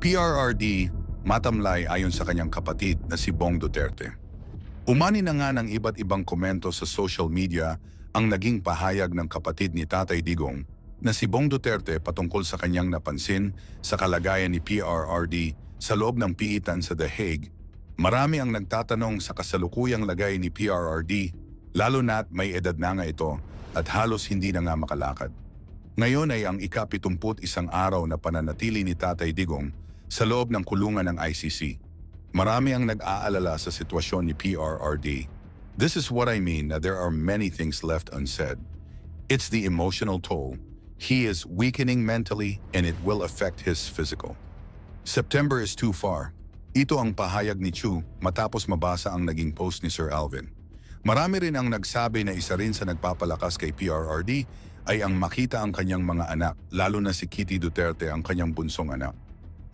PRRD matamlay ayon sa kanyang kapatid na si Bong Duterte. Umani na nga ng iba't ibang komento sa social media ang naging pahayag ng kapatid ni Tatay Digong na si Bong Duterte patungkol sa kanyang napansin sa kalagayan ni PRRD sa loob ng piitan sa The Hague. Marami ang nagtatanong sa kasalukuyang lagay ni PRRD, lalo na't may edad na nga ito at halos hindi na nga makalakad. Ngayon ay ang ika-71 araw na pananatili ni Tatay Digong sa loob ng kulungan ng ICC. Marami ang nag-aalala sa sitwasyon ni PRRD. This is what I mean na there are many things left unsaid. It's the emotional toll. He is weakening mentally and it will affect his physical. September is too far. Ito ang pahayag ni Chu matapos mabasa ang naging post ni Sir Alvin. Marami rin ang nagsabi na isa rin sa nagpapalakas kay PRRD ay ang makita ang kanyang mga anak, lalo na si Kitty Duterte ang kanyang bunsong anak.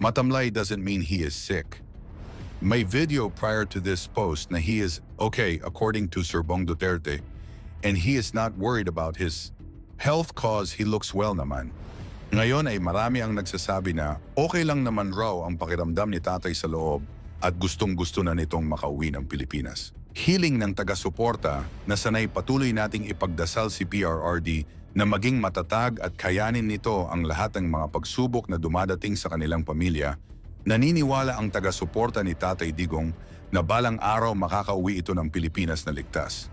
Matamlay doesn't mean he is sick. May video prior to this post na he is okay according to Sir Bong Duterte and he is not worried about his health cause he looks well naman. Ngayon ay marami ang nagsasabi na okay lang naman raw ang pakiramdam ni tatay sa loob at gustong-gusto na nitong makauwi ng Pilipinas. Hiling ng taga-suporta na sanay patuloy nating ipagdasal si PRRD na maging matatag at kayanin nito ang lahat ng mga pagsubok na dumadating sa kanilang pamilya. Naniniwala ang taga-suporta ni Tatay Digong na balang araw makakauwi ito ng Pilipinas na ligtas.